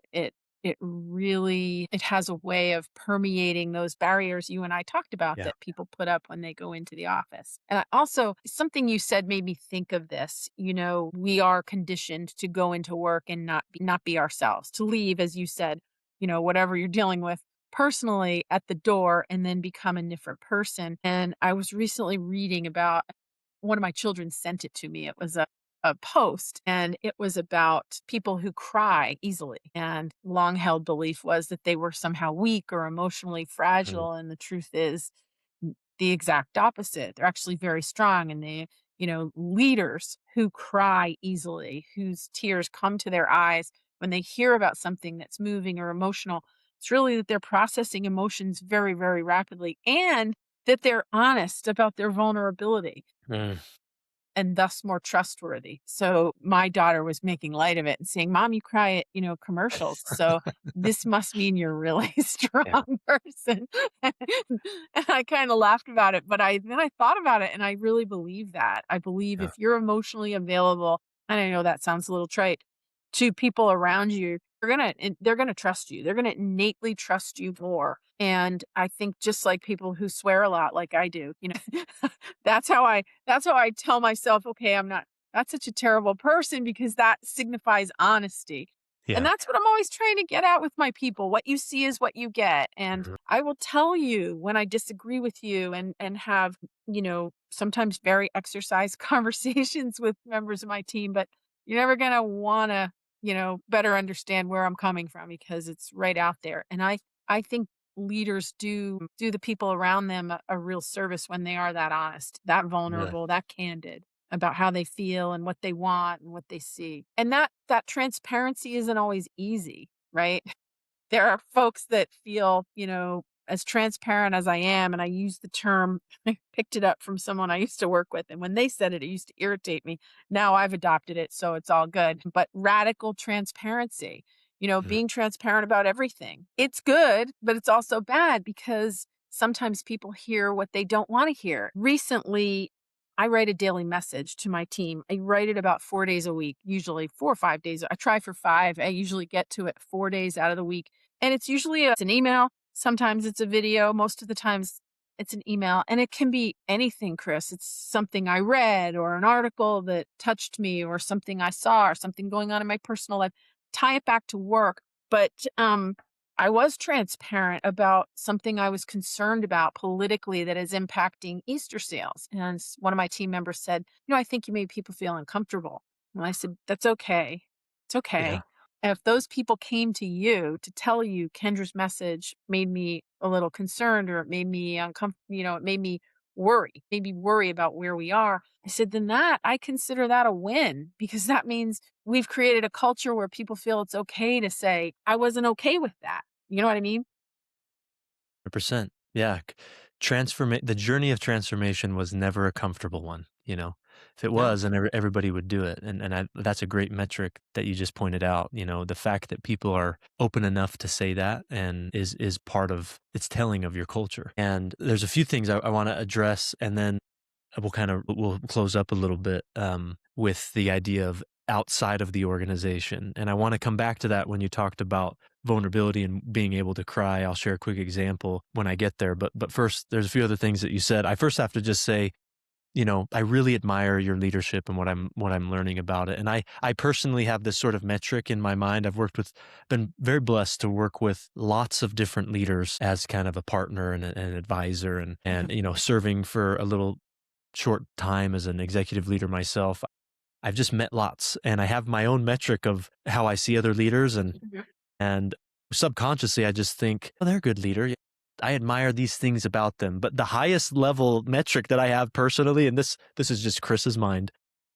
It really it has a way of permeating those barriers you and I talked about Yeah. that people put up when they go into the office. And I also, something you said made me think of this. We are conditioned to go into work and not be ourselves, to leave, as you said, whatever you're dealing with personally at the door and then become a different person. And I was recently reading about, one of my children sent it to me. It was a post and it was about people who cry easily. And long held belief was that they were somehow weak or emotionally Mhm. fragile. And the truth is the exact opposite. They're actually very strong. And leaders who cry easily, whose tears come to their eyes when they hear about something that's moving or emotional, it's really that they're processing emotions very, very rapidly and that they're honest about their vulnerability Mm. and thus more trustworthy. So my daughter was making light of it and saying, "Mom, you cry at, commercials. So this must mean you're really a Yeah. strong person." And I kind of laughed about it, but I thought about it and I really believe that. I believe Yeah. if you're emotionally available, and I know that sounds a little trite, to people around you, they're gonna trust you. They're gonna innately trust you more. And I think just like people who swear a lot like I do, that's how I tell myself, okay, I'm not that's such a terrible person because that signifies honesty. And Yeah. that's what I'm always trying to get at with my people. What you see is what you get. And Mhm. I will tell you when I disagree with you and have, sometimes very exercised conversations with members of my team, but you're never going to want to, better understand where I'm coming from because it's right out there. And I think leaders do the people around them a real service when they are that honest, that Yeah. vulnerable, that candid about how they feel and what they want and what they see. And that transparency isn't always easy, right? There are folks that feel, as transparent as I am, and I use the term, I picked it up from someone I used to work with. And when they said it, it used to irritate me. Now I've adopted it, so it's all good. But radical transparency, Mhm. being transparent about everything. It's good, but it's also bad because sometimes people hear what they don't want to hear. Recently, I write a daily message to my team. I write it about 4 days a week, usually 4 or 5 days. I try for five. I usually get to it 4 days out of the week. And it's usually it's an email. Sometimes it's a video. Most of the times it's an email. And it can be anything, Chris. It's something I read or an article that touched me or something I saw or something going on in my personal life. Tie it back to work. But I was transparent about something I was concerned about politically that is impacting Easter sales. And one of my team members said, I think you made people feel uncomfortable. And I said, that's okay. It's Yeah. okay. If those people came to you to tell you Kendra's message made me a little concerned or it made me uncomfortable, it made me worry about where we are. I said, then I consider that a win because that means we've created a culture where people feel it's okay to say, I wasn't okay with that. You know what I mean? 100%. Yeah. The journey of transformation was never a comfortable one, you know? If it Yeah. was, then everybody would do it. That's a great metric that you just pointed out. The fact that people are open enough to say that and is part of it's telling of your culture. And there's a few things I want to address, and then we'll close up a little bit with the idea of outside of the organization. And I want to come back to that when you talked about vulnerability and being able to cry. I'll share a quick example when I get there. But first, there's a few other things that you said. I first have to just say, I really admire your leadership and what I'm learning about it. And I personally have this sort of metric in my mind. Been very blessed to work with lots of different leaders as kind of a partner and an advisor, and serving for a little short time as an executive leader myself. I've just met lots, and I have my own metric of how I see other leaders, Mhm. and subconsciously I just think, oh, they're a good leader. I admire these things about them. But the highest level metric that I have personally, and this is just Chris's mind,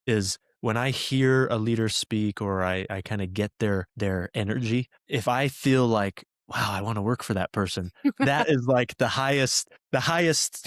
is when I hear a leader speak, or I kind of get their energy. If I feel like, wow, I want to work for that person, that is like the highest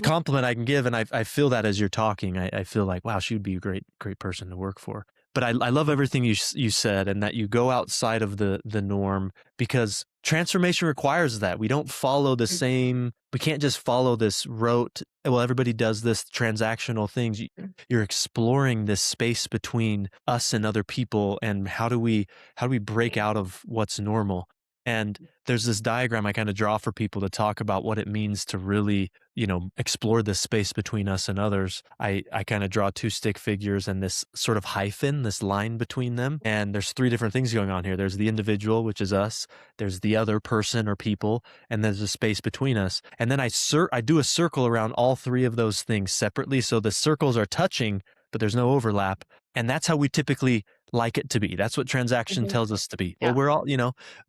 compliment I can give. And I feel that as you're talking, I feel like, wow, she would be a great person to work for. But I love everything you said, and that you go outside of the norm, because transformation requires that. We can't just follow this rote, well, everybody does this transactional things. You're exploring this space between us and other people, and how do we break out of what's normal? And there's this diagram I kind of draw for people to talk about what it means to really, explore this space between us and others. I kind of draw two stick figures and this sort of hyphen, this line between them. And there's three different things going on here. There's the individual, which is us. There's the other person or people, and there's a space between us. And then I do a circle around all three of those things separately. So the circles are touching, but there's no overlap. And that's how we typically like it to be. That's what transaction Mhm. tells us to be. Well, Yeah. we're all,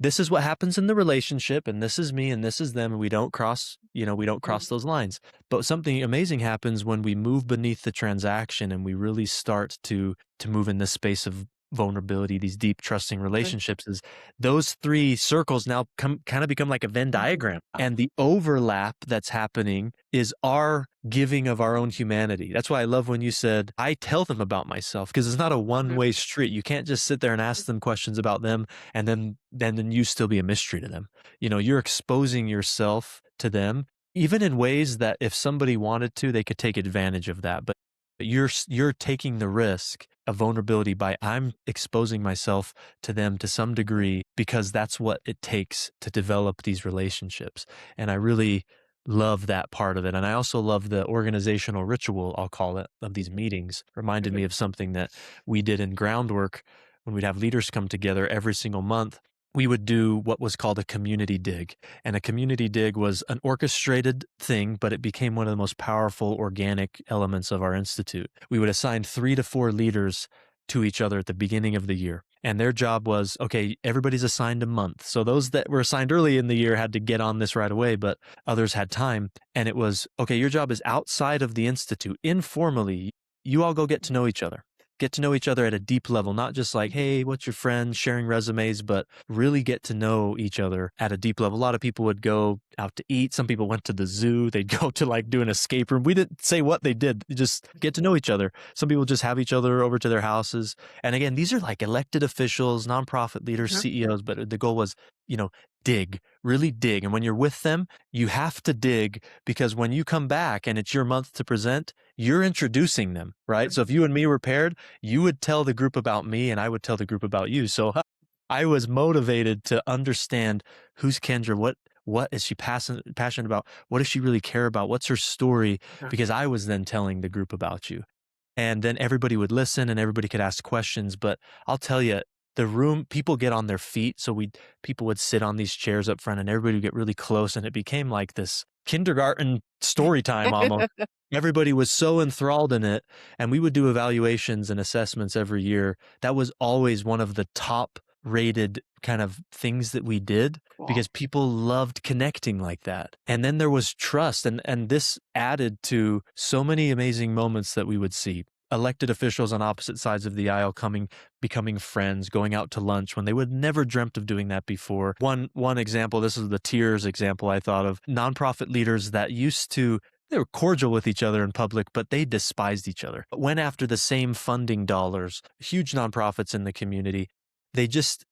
this is what happens in the relationship, and this is me and this is them, and we don't Mhm. cross those lines. But something amazing happens when we move beneath the transaction and we really start to move in this space of vulnerability, these deep trusting Mhm. relationships. Is those three circles now kind of become like a Venn Mhm. diagram, and the overlap that's happening is our giving of our own humanity. That's why I love when you said, I tell them about myself, because it's not a Mhm. one-way street. You can't just sit there and ask them questions about them, and then you still be a mystery to them. You're exposing yourself to them, even in ways that if somebody wanted to, they could take advantage of that. But you're taking the risk of vulnerability by, I'm exposing myself to them to some degree, because that's what it takes to develop these relationships. And I really love that part of it. And I also love the organizational ritual, I'll call it, of these meetings. Reminded Mhm. me of something that we did in groundwork when we'd have leaders come together every single month. We would do what was called a community dig. And a community dig was an orchestrated thing, but it became one of the most powerful organic elements of our institute. We would assign 3 to 4 leaders to each other at the beginning of the year. And their job was, okay, everybody's assigned a month. So those that were assigned early in the year had to get on this right away, but others had time. And it was, okay, your job is outside of the institute, informally. You all go get to know each other at a deep level, not just like, hey, what's your friend, sharing resumes, but really get to know each other at a deep level. A lot of people would go out to eat. Some people went to the zoo. They'd go to like do an escape room. We didn't say what they did, just get to know each other. Some people just have each other over to their houses. And again, these are like elected officials, nonprofit leaders, Mhm. CEOs, but the goal was, really dig. And when you're with them, you have to dig, because when you come back and it's your month to present, you're introducing them, right? So if you and me were paired, you would tell the group about me and I would tell the group about you. So I was motivated to understand, who's Kendra, what is she passionate about? What does she really care about? What's her story? Mhm. Because I was then telling the group about you. And then everybody would listen and everybody could ask questions. But I'll tell you, the room, people get on their feet. So people would sit on these chairs up front and everybody would get really close. And it became like this kindergarten story time almost. Everybody was so enthralled in it. And we would do evaluations and assessments every year. That was always one of the top rated kind of things that we did, Cool. because people loved connecting like that. And then there was trust, and this added to so many amazing moments that we would see. Elected officials on opposite sides of the aisle becoming friends, going out to lunch when they would never dreamt of doing that before. One example, this is the tears example I thought of, nonprofit leaders that used to they were cordial with each other in public, but they despised each other. Went after the same funding dollars, huge nonprofits in the community. They just,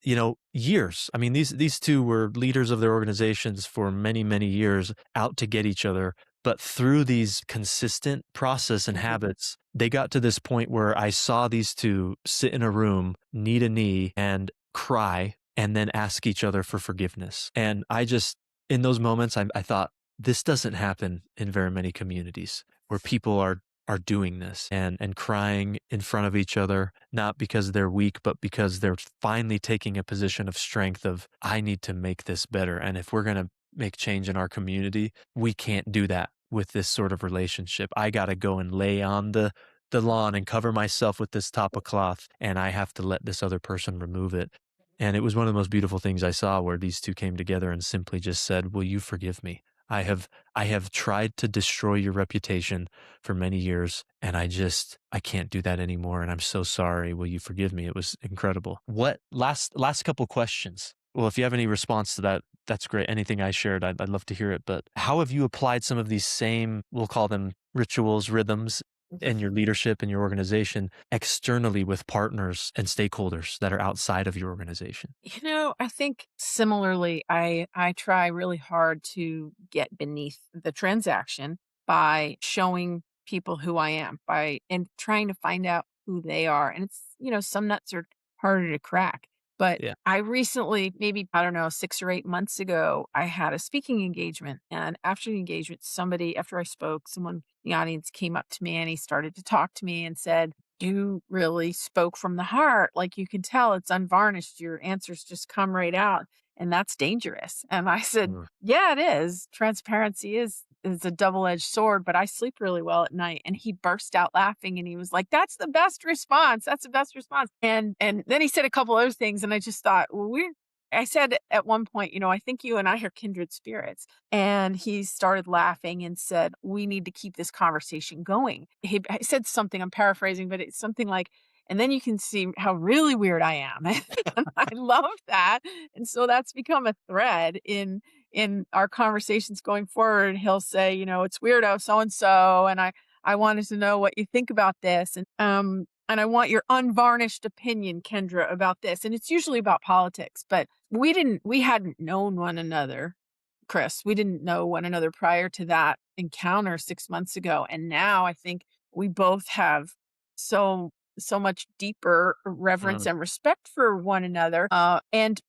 years. I mean, these two were leaders of their organizations for many, many years, out to get each other. But through these consistent process and Mhm. habits, they got to this point where I saw these two sit in a room, knee to knee, and cry, and then ask each other for forgiveness. And I just, in those moments, I thought, this doesn't happen in very many communities where people are doing this and crying in front of each other, not because they're weak, but because they're finally taking a position of strength of, I need to make this better. And if we're going to make change in our community, we can't do that with this sort of relationship. I got to go and lay on the lawn and cover myself with this top of cloth, and I have to let this other person remove it. And it was one of the most beautiful things I saw, where these two came together and simply just said, will you forgive me? I have tried to destroy your reputation for many years, and I can't do that anymore, and I'm so sorry. Will you forgive me? It was incredible. What last couple questions. Well, if you have any response to that, that's great. Anything I shared, I'd love to hear it. But how have you applied some of these same, we'll call them rituals, rhythms in your leadership and your organization externally with partners and stakeholders that are outside of your organization? I think similarly, I try really hard to get beneath the transaction by showing people who I am, by and trying to find out who they are. And some nuts are harder to crack. But Yeah. I recently, maybe, I don't know, 6 or 8 months ago, I had a speaking engagement. And after the engagement, after I spoke, someone in the audience came up to me and he started to talk to me and said, you really spoke from the heart. Like, you can tell it's unvarnished. Your answers just come right out. And that's dangerous. And I said, Mm. yeah, it is. Transparency is a double-edged sword, but I sleep really well at night. And he burst out laughing and he was like, that's the best response. That's the best response. And then he said a couple other things. And I just thought, well, I said at one point, I think you and I are kindred spirits. And he started laughing and said, we need to keep this conversation going. He said something, I'm paraphrasing, but it's something like, and then you can see how really weird I am. And I love that. And so that's become a thread in our conversations going forward. He'll say, it's weirdo so and so, and I wanted to know what you think about this. And I want your unvarnished opinion, Kendra, about this. And it's usually about politics, but we hadn't known one another, Chris. We didn't know one another prior to that encounter 6 months ago. And now I think we both have so much deeper reverence Mm. and respect for one another. And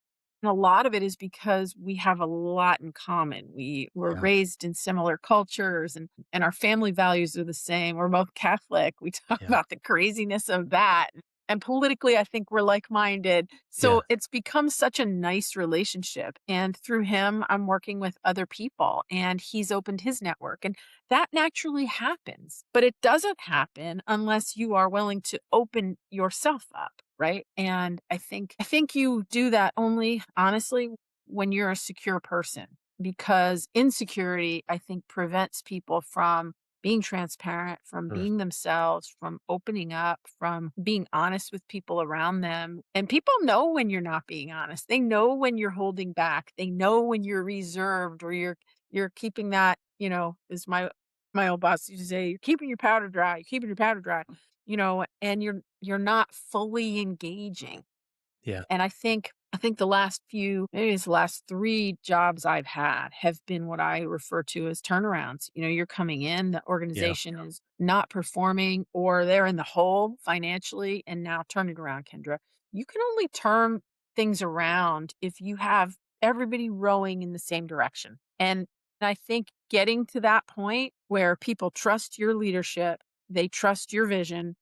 a lot of it is because we have a lot in common. We were Yeah. raised in similar cultures, and our family values are the same. We're both Catholic. We talk Yeah. about the craziness of that. And politically, I think we're like minded. Yeah. So it's become such a nice relationship. And through him, I'm working with other people, and he's opened his network. And that naturally happens, but it doesn't happen unless you are willing to open yourself up, right? And I think you do that only honestly when you're a secure person, because insecurity, I think, prevents people from being transparent, from Mm. being themselves, from opening up, from being honest with people around them. And people know when you're not being honest. They know when you're holding back. They know when you're reserved, or you're keeping that, as my old boss used to say, you're keeping your powder dry, you're keeping your powder dry, and you're not fully engaging. Yeah. And I think the last few, maybe it's the last 3 jobs I've had have been what I refer to as turnarounds. You're coming in, the Yeah. organization is not performing, or they're in the hole financially, and now turn it around, Kendra. You can only turn things around if you have everybody rowing in the same direction. And I think getting to that point where people trust your leadership, they trust your vision,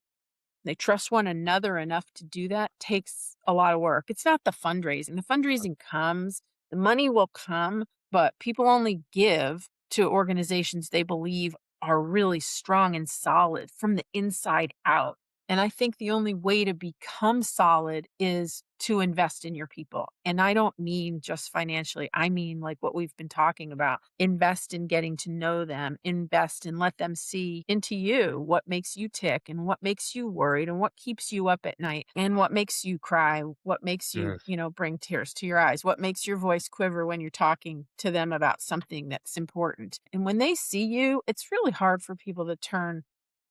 they trust one another enough to do that takes a lot of work. It's not the fundraising. The fundraising comes, the money will come, but people only give to organizations they believe are really strong and solid from the inside out. And I think the only way to become solid is to invest in your people. And I don't mean just financially. I mean like what we've been talking about. Invest in getting to know them, invest and let them see into you what makes you tick and what makes you worried and what keeps you up at night and what makes you cry, what makes you, Yes. bring tears to your eyes, what makes your voice quiver when you're talking to them about something that's important. And when they see you, it's really hard for people to turn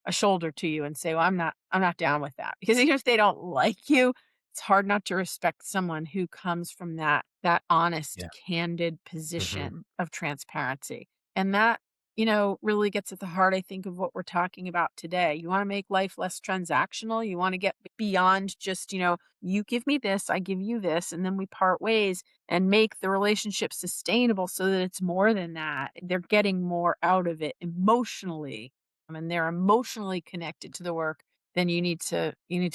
a shoulder to you and say, "Well, I'm not down with that." Because even if they don't like you, it's hard not to respect someone who comes from that honest, Yeah. candid Mhm. position of transparency. And that, really gets at the heart, I think, of what we're talking about today. You want to make life less transactional. You want to get beyond just, you give me this, I give you this, and then we part ways and make the relationship sustainable so that it's more than that. They're getting more out of it emotionally, and they're emotionally connected to the work, then you need to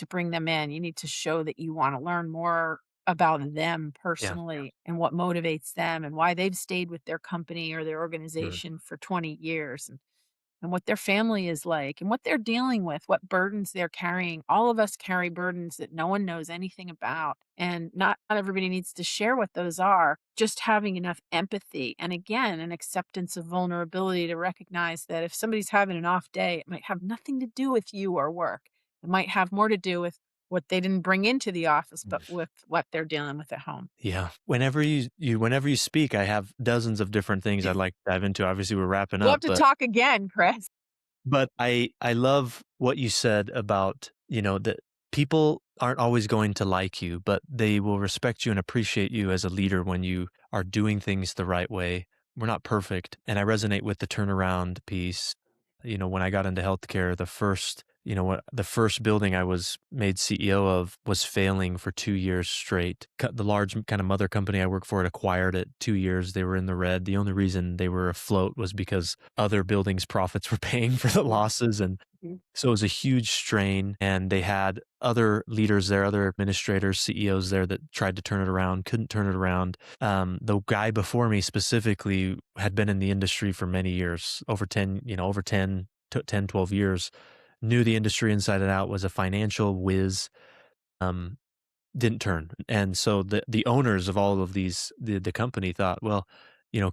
bring them in. You need to show that you want to learn more about them Yeah. personally and what motivates them and why they've stayed with their company or their Mm. organization for 20 years and what their family is like and what they're dealing with, what burdens they're carrying. All of us carry burdens that no one knows anything about. And not everybody needs to share what those are. Just having enough empathy and again, an acceptance of vulnerability to recognize that if somebody's having an off day, it might have nothing to do with you or work. It might have more to do with what they didn't bring into the office, but with what they're dealing with at home. Yeah. Whenever you speak, I have dozens of different things I'd like to dive into. Obviously, we're wrapping We'll up, have to talk again, Chris. but I love what you said about, that people aren't always going to like you, but they will respect you and appreciate you as a leader when you are doing things the right way. We're not perfect, and I resonate with the turnaround piece. When I got into healthcare, the first building I was made CEO of was failing for 2 years straight. The large kind of mother company I worked for had acquired it 2 years. They were in the red. The only reason they were afloat was because other buildings' profits were paying for the losses, and Mhm. so it was a huge strain, and they had other leaders there, other administrators, CEOs there that tried to turn it around, couldn't turn it around. The guy before me specifically had been in the industry for many years, over 10 to 10, 12 years, knew the industry inside and out, was a financial whiz. Um, didn't turn. And so the owners of all of the company thought, well,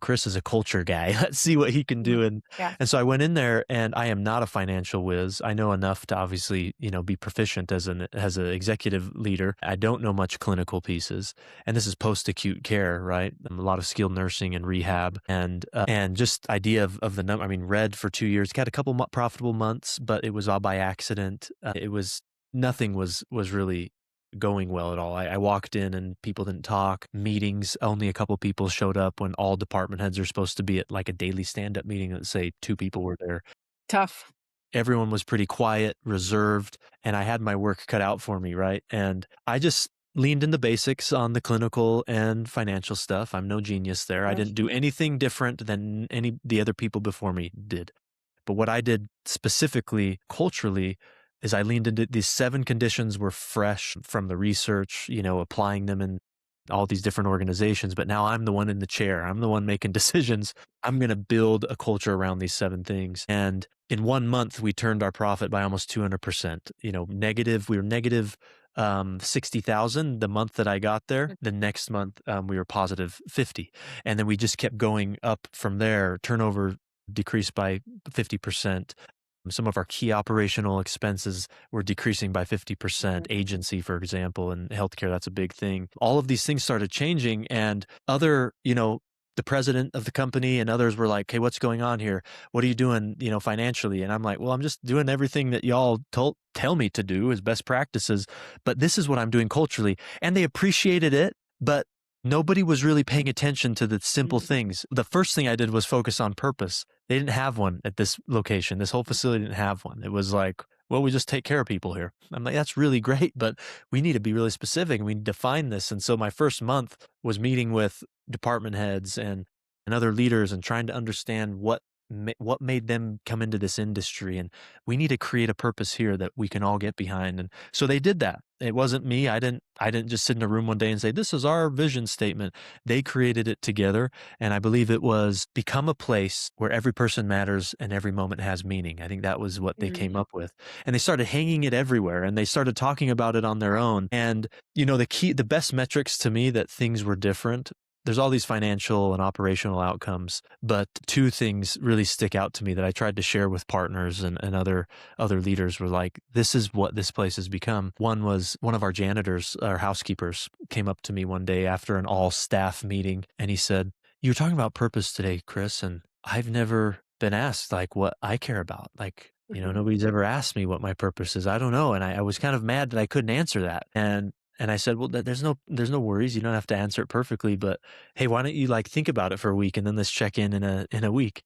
Chris is a culture guy. Let's see what he can Mhm. do. And Yes. and so I went in there, and I am not a financial whiz. I know enough to obviously, be proficient as an executive leader. I don't know much clinical pieces. And this is post acute care, right? A lot of skilled nursing and rehab and just idea of the number. I mean, red for 2 years, got a couple profitable months, but it was all by accident. It was nothing was really going well at all. I walked in and people didn't talk. Meetings, only a couple people showed up when all department heads are supposed to be at like a daily stand up meeting. Let's say two people were there. Tough. Everyone was pretty quiet, reserved, and I had my work cut out for me, right? And I just leaned in the basics on the clinical and financial stuff. I'm no genius there. I Yes. didn't do anything different than any the other people before me did. But what I did specifically culturally is I leaned into these 7 conditions were fresh from the research, applying them in all these different organizations. But now I'm the one in the chair. I'm the one making decisions. I'm going to build a culture around these 7 things. And in 1 month, we turned our profit by almost 200%. We were negative 60,000 the month that I got there. The next month, we were positive 50. And then we just kept going up from there. Turnover decreased by 50%. Some of our key operational expenses were decreasing by 50%. Mhm. Agency, for example, in healthcare, that's a big thing. All of these things started changing, and the president of the company and others were like, "Hey, what's going on here? What are you doing, financially?" And I'm like, "Well, I'm just doing everything that y'all tell me to do as best practices, but this is what I'm doing culturally." And they appreciated it, but nobody was really paying attention to the simple Mhm. things. The first thing I did was focus on purpose. They didn't have one at this location. This whole facility didn't have one. It was like, well, we just take care of people here. I'm like, that's really great, but we need to be really specific and we need to define this. And so my first month was meeting with department heads and other leaders and trying to understand what what made them come into this industry, and we need to create a purpose here that we can all get behind. And so they did that. It wasn't me. I didn't just sit in a room one day and say, this is our vision statement. They created it together. And I believe it was become a place where every person matters and every moment has meaning. I think that was what they came Mhm. up with. And they started hanging it everywhere, and they started talking about it on their own. And the best metrics to me that things were different, there's all these financial and operational outcomes, but two things really stick out to me that I tried to share with partners and other leaders were like, this is what this place has become. One was one of our janitors, our housekeepers, came up to me one day after an all staff meeting, and he said, you were talking about purpose today, Chris, and I've never been asked like what I care about. Like, Mhm. nobody's ever asked me what my purpose is. I don't know. And I was kind of mad that I couldn't answer that. And I said, "Well, there's no worries. You don't have to answer it perfectly, but hey, why don't you like think about it for a week and then let's check in a week."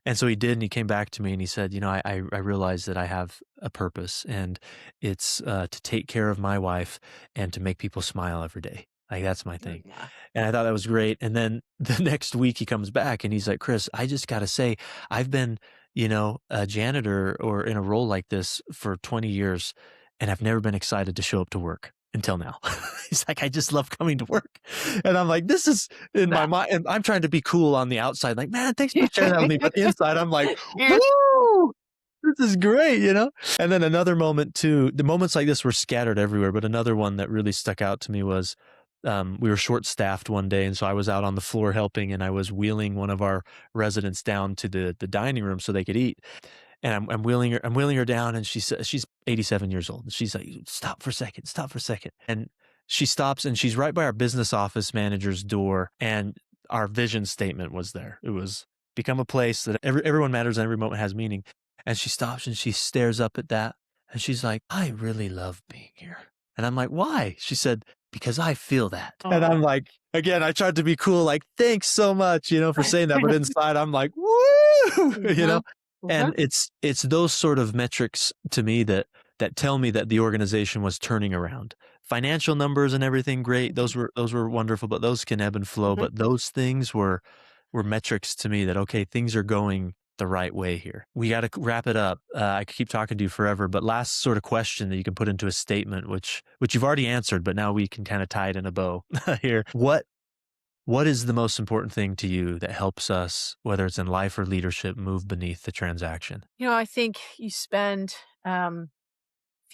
And so he did, and he came back to me and he said, I realized that I have a purpose, and it's to take care of my wife and to make people smile every day. Like that's my Oh, thing. yeah. And I thought that was great. And then the next week he comes back and he's like, Chris, I just got to say, I've been, a janitor or in a role like this for 20 years, and I've never been excited to show up to work until now. He's like, I just love coming to work. And I'm like, this is in my That mind. And I'm trying to be cool on the outside, like, man, thanks for sharing that with me. But inside, I'm like, You're woo, this is great. And then another moment too, the moments like this were scattered everywhere, but another one that really stuck out to me was we were short staffed one day. And so I was out on the floor helping, and I was wheeling one of our residents down to the dining room so they could eat. And I'm wheeling her down, and she's 87 years old. And she's like, stop for a second, stop for a second. And she stops, and she's right by our business office manager's door. And our vision statement was there. It was become a place that everyone matters and every moment has meaning. And she stops and she stares up at that, and she's like, I really love being here. And I'm like, why? She said, because I feel that. And I'm Oh. like, again, I tried to be cool, like, thanks so much, for saying that. But inside I'm like, woo, Mhm. Mhm. and it's those sort of metrics to me that tell me that the organization was turning around. Financial numbers and everything, great. Mhm. Those were wonderful, but those can ebb and flow. Mhm. But those things were metrics to me that, okay, things are going the right way here. We got to wrap it up. I could keep talking to you forever, but last sort of question that you can put into a statement, which you've already answered, but now we can kind of tie it in a bow here. What is the most important thing to you that helps us, whether it's in life or leadership, move beneath the transaction? I think you spend,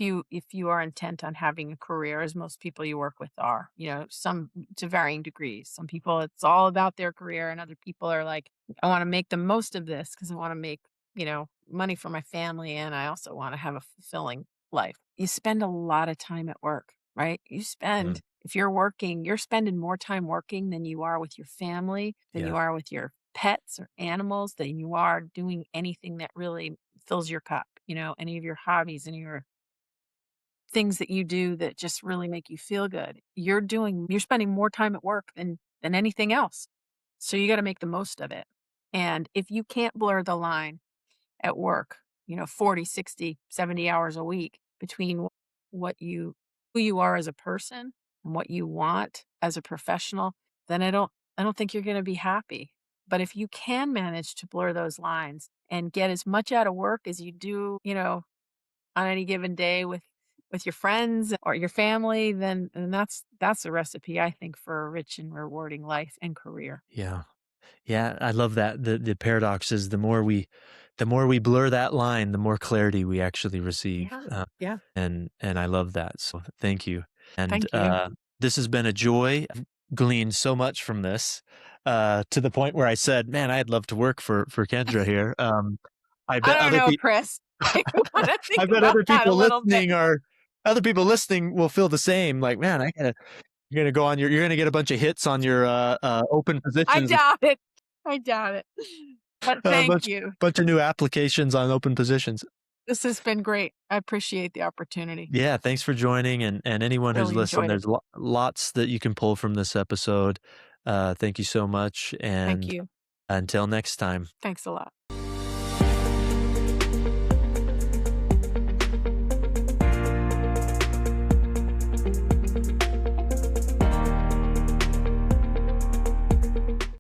if you are intent on having a career, as most people you work with are, some to varying degrees. Some people it's all about their career, and other people are like, I want to make the most of this because I want to make, money for my family, and I also want to have a fulfilling life. You spend a lot of time at work, right? Mm, If you're working, you're spending more time working than you are with your family, than you yeah, are with your pets or animals, than you are doing anything that really fills your cup, any of your hobbies, any of your things that you do that just really make you feel good. You're spending more time at work than anything else. So you got to make the most of it. And if you can't blur the line at work, 40, 60, 70 hours a week between what you who you are as a person and what you want as a professional, then I don't think you're going to be happy. But if you can manage to blur those lines and get as much out of work as you do, on any given day with your friends or your family, then that's a recipe, I think, for a rich and rewarding life and career. yeah, yeah. I love that. The paradox is the more we blur that line, the more clarity we actually receive. Yeah. Yeah. And I love that. So thank you. And Thank you. this has been a joy. I've gleaned so much from this, to the point where I said, "Man, I'd love to work for Kendra here." I I bet don't other know, people. Chris. You wanna think I bet about that a little bit. other people listening will feel the same. Like, man, you're gonna go on you're gonna get a bunch of hits on your open I positions, doubt it. I doubt it. But a thank bunch you. bunch of new applications on open positions. This has been great. I appreciate the opportunity. Yeah, thanks for joining, and anyone who's Really listened, enjoyed it. there's lots that you can pull from this episode. Thank you so much, Thank and you. until next time. Thanks a lot.